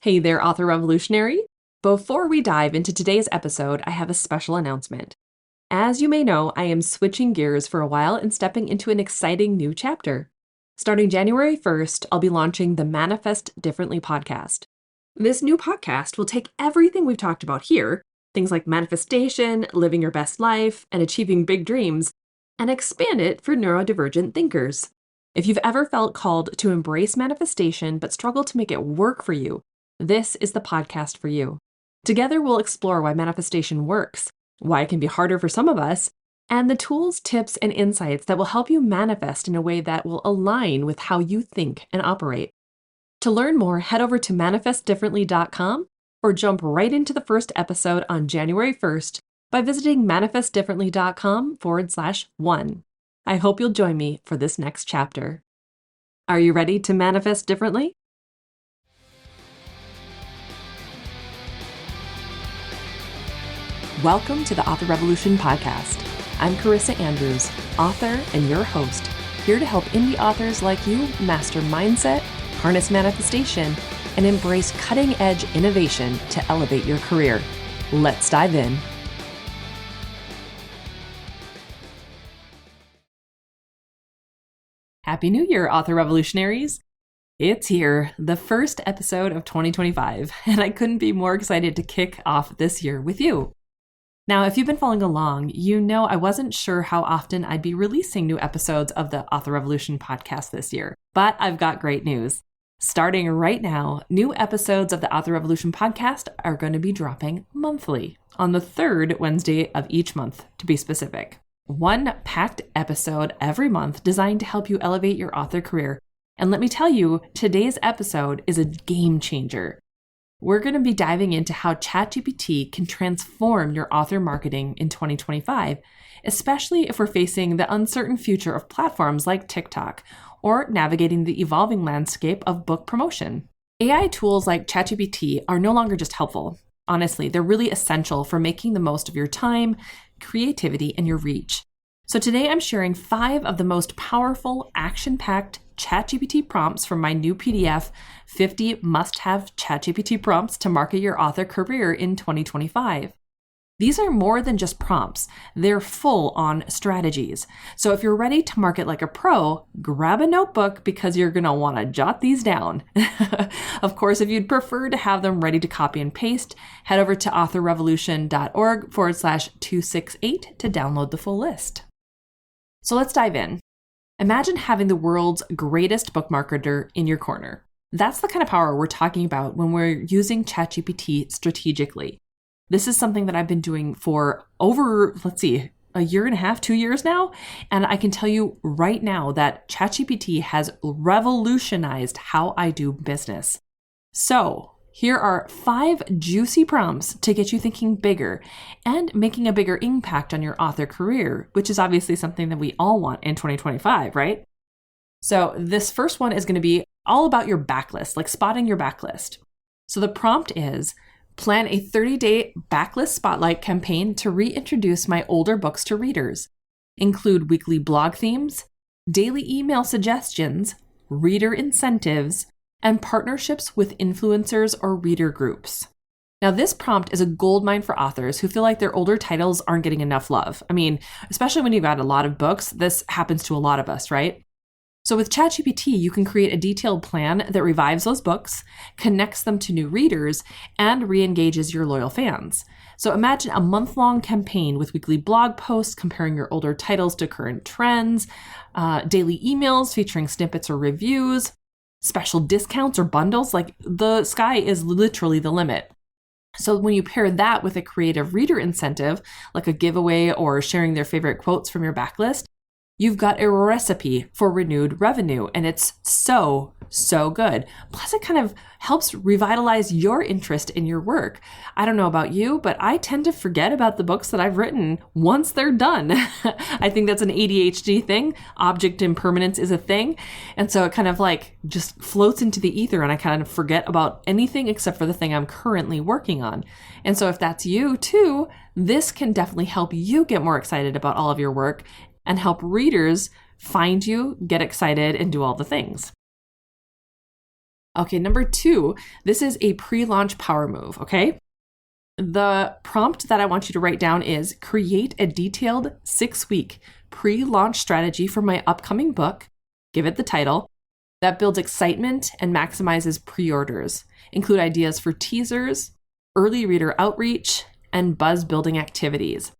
Hey there, author revolutionary. Before we dive into today's episode, I have a special announcement. As you may know, I am switching gears for a while and stepping into an exciting new chapter. Starting January 1st, I'll be launching the Manifest Differently podcast. This new podcast will take everything we've talked about here, things like manifestation, living your best life, and achieving big dreams, and expand it for neurodivergent thinkers. If you've ever felt called to embrace manifestation but struggle to make it work for you, this is the podcast for you. Together, we'll explore why manifestation works, why it can be harder for some of us, and the tools, tips, and insights that will help you manifest in a way that will align with how you think and operate. To learn more, head over to manifestdifferently.com or jump right into the first episode on January 1st by visiting manifestdifferently.com/1. I hope you'll join me for this next chapter. Are you ready to manifest differently? Welcome to the Author Revolution podcast. I'm Carissa Andrews, author and your host, here to help indie authors like you master mindset, harness manifestation, and embrace cutting-edge innovation to elevate your career. Let's dive in. Happy New Year, author revolutionaries! It's here, the first episode of 2025, and I couldn't be more excited to kick off this year with you. Now, if you've been following along, you know I wasn't sure how often I'd be releasing new episodes of the Author Revolution podcast this year, but I've got great news. Starting right now, new episodes of the Author Revolution podcast are going to be dropping monthly, on the third Wednesday of each month, to be specific. One packed episode every month designed to help you elevate your author career. And let me tell you, today's episode is a game changer. We're going to be diving into how ChatGPT can transform your author marketing in 2025, especially if we're facing the uncertain future of platforms like TikTok or navigating the evolving landscape of book promotion. AI tools like ChatGPT are no longer just helpful. Honestly, they're really essential for making the most of your time, creativity, and your reach. So today I'm sharing 5 of the most powerful, action-packed ChatGPT prompts from my new PDF, 50 must-have ChatGPT prompts to market your author career in 2025. These are more than just prompts. They're full-on strategies. So if you're ready to market like a pro, grab a notebook because you're going to want to jot these down. Of course, if you'd prefer to have them ready to copy and paste, head over to authorrevolution.org/268 to download the full list. So let's dive in. Imagine having the world's greatest book marketer in your corner. That's the kind of power we're talking about when we're using ChatGPT strategically. This is something that I've been doing for over, a year and a half, 2 years now. And I can tell you right now that ChatGPT has revolutionized how I do business. So here are 5 juicy prompts to get you thinking bigger and making a bigger impact on your author career, which is obviously something that we all want in 2025, right? So this first one is going to be all about your backlist, like spotting your backlist. So the prompt is, plan a 30-day backlist spotlight campaign to reintroduce my older books to readers. Include weekly blog themes, daily email suggestions, reader incentives, and partnerships with influencers or reader groups. Now, this prompt is a goldmine for authors who feel like their older titles aren't getting enough love. I mean, especially when you've got a lot of books, this happens to a lot of us, right? So with ChatGPT, you can create a detailed plan that revives those books, connects them to new readers, and re-engages your loyal fans. So imagine a month-long campaign with weekly blog posts comparing your older titles to current trends, daily emails featuring snippets or reviews, special discounts or bundles. Like, the sky is literally the limit. So when you pair that with a creative reader incentive, like a giveaway or sharing their favorite quotes from your backlist, you've got a recipe for renewed revenue, and it's so good. Plus, it kind of helps revitalize your interest in your work. I don't know about you, but I tend to forget about the books that I've written once they're done. I think that's an ADHD thing. Object impermanence is a thing. And so it kind of like just floats into the ether, and I kind of forget about anything except for the thing I'm currently working on. And so if that's you too, this can definitely help you get more excited about all of your work and help readers find you, get excited, and do all the things. Okay, number 2, this is a pre-launch power move, okay? The prompt that I want you to write down is create a detailed 6-week pre-launch strategy for my upcoming book. Give it the title that builds excitement and maximizes pre-orders. Include ideas for teasers, early reader outreach, and buzz building activities.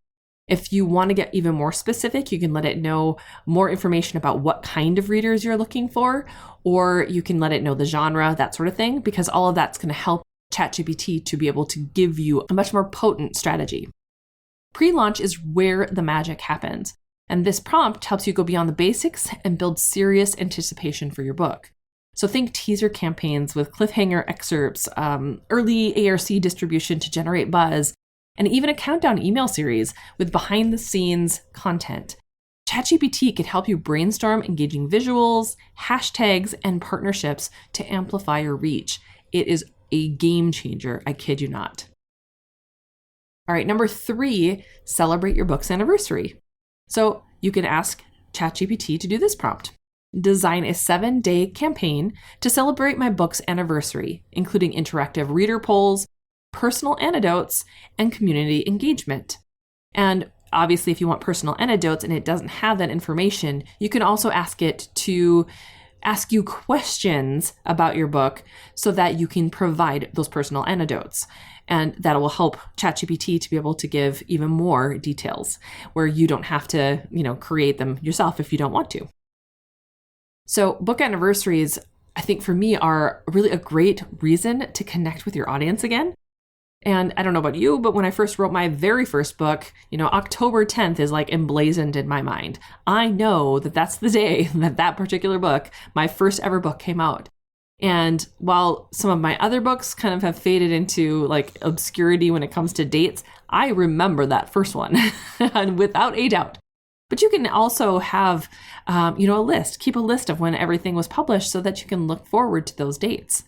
If you want to get even more specific, you can let it know more information about what kind of readers you're looking for, or you can let it know the genre, that sort of thing, because all of that's going to help ChatGPT to be able to give you a much more potent strategy. Pre-launch is where the magic happens, and this prompt helps you go beyond the basics and build serious anticipation for your book. So think teaser campaigns with cliffhanger excerpts, early ARC distribution to generate buzz, and even a countdown email series with behind-the-scenes content. ChatGPT can help you brainstorm engaging visuals, hashtags, and partnerships to amplify your reach. It is a game changer, I kid you not. All right, number 3, celebrate your book's anniversary. So you can ask ChatGPT to do this prompt. Design a 7-day campaign to celebrate my book's anniversary, including interactive reader polls, personal anecdotes, and community engagement. And obviously, if you want personal anecdotes and it doesn't have that information, you can also ask it to ask you questions about your book so that you can provide those personal anecdotes. And that will help ChatGPT to be able to give even more details where you don't have to, create them yourself if you don't want to. So book anniversaries, I think for me, are really a great reason to connect with your audience again. And I don't know about you, but when I first wrote my very first book, October 10th is like emblazoned in my mind. I know that that's the day that particular book, my first ever book, came out. And while some of my other books kind of have faded into like obscurity when it comes to dates, I remember that first one and without a doubt. But you can also have, a list, keep a list of when everything was published so that you can look forward to those dates.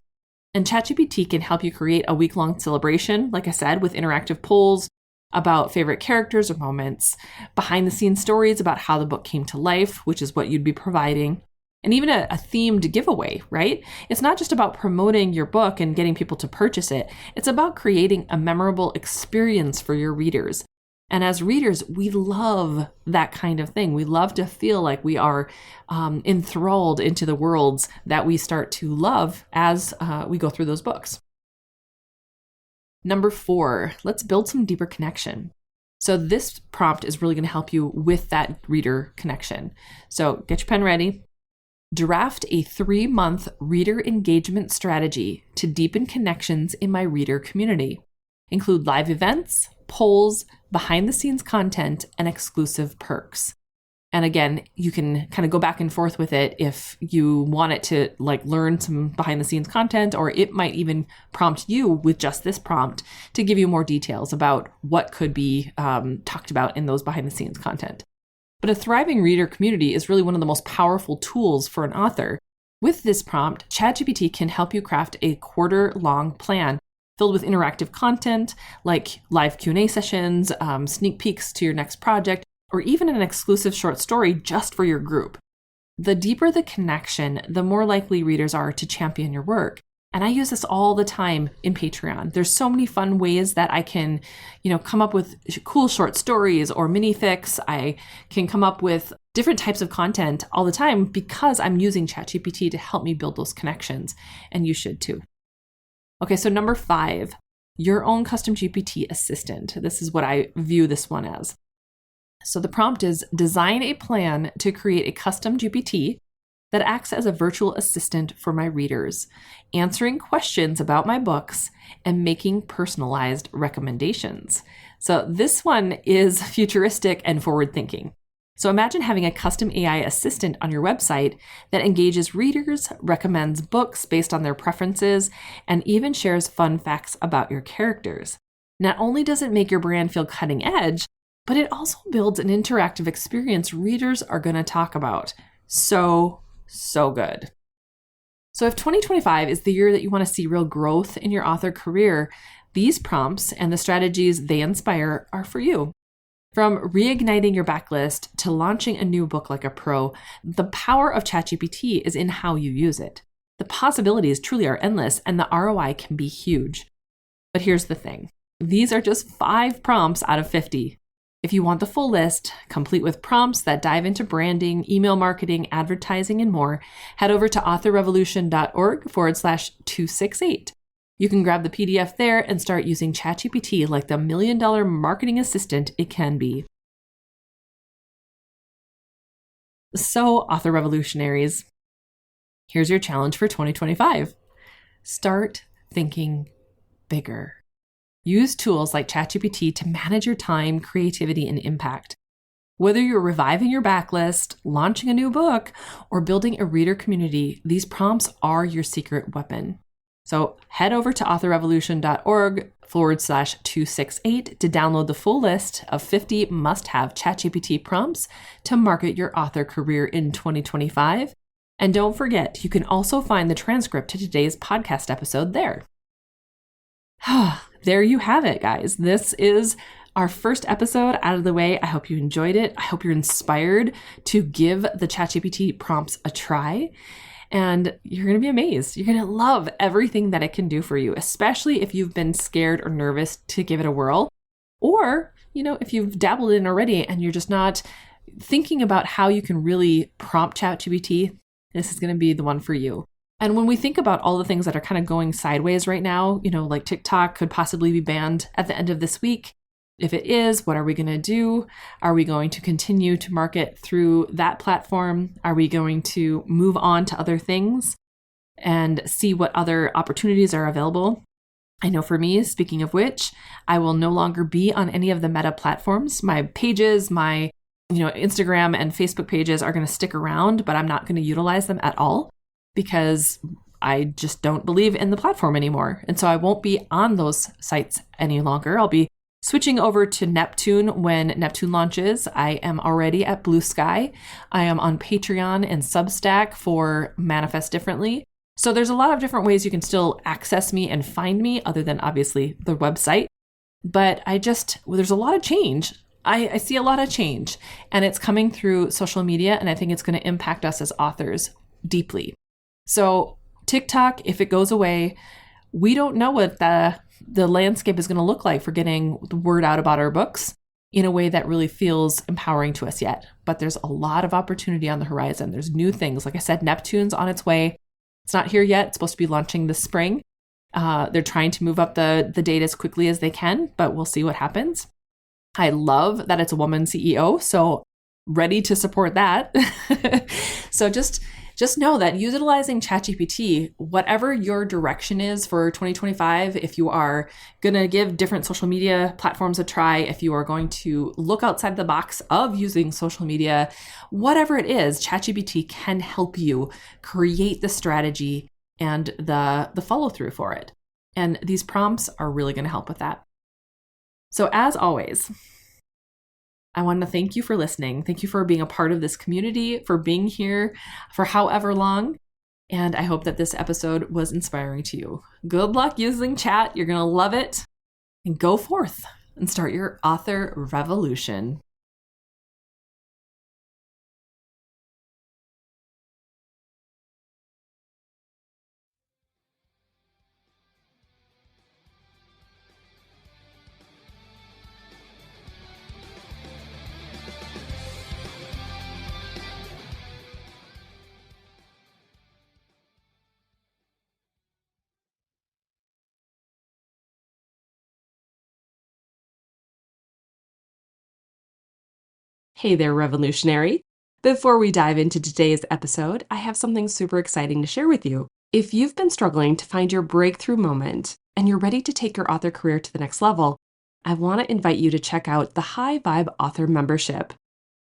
And ChatGPT can help you create a week-long celebration, like I said, with interactive polls about favorite characters or moments, behind-the-scenes stories about how the book came to life, which is what you'd be providing, and even a themed giveaway, right? It's not just about promoting your book and getting people to purchase it. It's about creating a memorable experience for your readers. And as readers, we love that kind of thing. We love to feel like we are enthralled into the worlds that we start to love as we go through those books. Number 4, let's build some deeper connection. So this prompt is really going to help you with that reader connection. So get your pen ready. Draft a 3-month reader engagement strategy to deepen connections in my reader community. Include live events, polls, behind-the-scenes content, and exclusive perks. And again, you can kind of go back and forth with it if you want it to learn some behind-the-scenes content, or it might even prompt you with just this prompt to give you more details about what could be talked about in those behind-the-scenes content. But a thriving reader community is really one of the most powerful tools for an author. With this prompt, ChatGPT can help you craft a quarter-long plan filled with interactive content like live Q&A sessions, sneak peeks to your next project, or even an exclusive short story just for your group. The deeper the connection, the more likely readers are to champion your work. And I use this all the time in Patreon. There's so many fun ways that I can, come up with cool short stories or mini-fics. I can come up with different types of content all the time because I'm using ChatGPT to help me build those connections. And you should too. Okay, so number 5, your own custom GPT assistant. This is what I view this one as. So the prompt is design a plan to create a custom GPT that acts as a virtual assistant for my readers, answering questions about my books and making personalized recommendations. So this one is futuristic and forward-thinking. So imagine having a custom AI assistant on your website that engages readers, recommends books based on their preferences, and even shares fun facts about your characters. Not only does it make your brand feel cutting edge, but it also builds an interactive experience readers are going to talk about. So good. So if 2025 is the year that you want to see real growth in your author career, these prompts and the strategies they inspire are for you. From reigniting your backlist to launching a new book like a pro, the power of ChatGPT is in how you use it. The possibilities truly are endless, and the ROI can be huge. But here's the thing. These are just 5 prompts out of 50. If you want the full list, complete with prompts that dive into branding, email marketing, advertising, and more, head over to authorrevolution.org/268. You can grab the PDF there and start using ChatGPT like the $1 million marketing assistant it can be. So, author revolutionaries, here's your challenge for 2025. Start thinking bigger. Use tools like ChatGPT to manage your time, creativity, and impact. Whether you're reviving your backlist, launching a new book, or building a reader community, these prompts are your secret weapon. So head over to authorrevolution.org/268 to download the full list of 50 must-have ChatGPT prompts to market your author career in 2025. And don't forget, you can also find the transcript to today's podcast episode there. There you have it, guys. This is our first episode out of the way. I hope you enjoyed it. I hope you're inspired to give the ChatGPT prompts a try. And you're going to be amazed. You're going to love everything that it can do for you, especially if you've been scared or nervous to give it a whirl. Or, if you've dabbled in already and you're just not thinking about how you can really prompt ChatGPT, this is going to be the one for you. And when we think about all the things that are kind of going sideways right now, like TikTok could possibly be banned at the end of this week. If it is, what are we going to do? Are we going to continue to market through that platform? Are we going to move on to other things and see what other opportunities are available? I know for me, speaking of which, I will no longer be on any of the Meta platforms. My pages, my Instagram and Facebook pages are going to stick around, but I'm not going to utilize them at all because I just don't believe in the platform anymore. And so I won't be on those sites any longer. I'll be switching over to Neptune when Neptune launches. I am already at Blue Sky. I am on Patreon and Substack for Manifest Differently. So there's a lot of different ways you can still access me and find me other than obviously the website. But there's a lot of change. I see a lot of change, and it's coming through social media, and I think it's going to impact us as authors deeply. So TikTok, if it goes away, we don't know what the landscape is going to look like for getting the word out about our books in a way that really feels empowering to us yet. But there's a lot of opportunity on the horizon. There's new things. Like I said, Neptune's on its way. It's not here yet. It's supposed to be launching this spring. They're trying to move up the date as quickly as they can, but we'll see what happens. I love that it's a woman CEO, so ready to support that. So just know that utilizing ChatGPT, whatever your direction is for 2025, if you are going to give different social media platforms a try, if you are going to look outside the box of using social media, whatever it is, ChatGPT can help you create the strategy and the follow through for it. And these prompts are really going to help with that. So as always, I want to thank you for listening. Thank you for being a part of this community, for being here for however long. And I hope that this episode was inspiring to you. Good luck using chat. You're going to love it. And go forth and start your author revolution. Hey there, Revolutionary. Before we dive into today's episode, I have something super exciting to share with you. If you've been struggling to find your breakthrough moment and you're ready to take your author career to the next level, I want to invite you to check out the High Vibe Author Membership.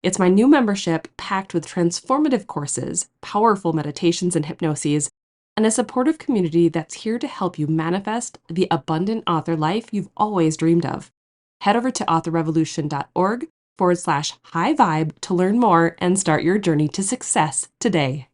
It's my new membership packed with transformative courses, powerful meditations and hypnoses, and a supportive community that's here to help you manifest the abundant author life you've always dreamed of. Head over to authorrevolution.org/high vibe to learn more and start your journey to success today.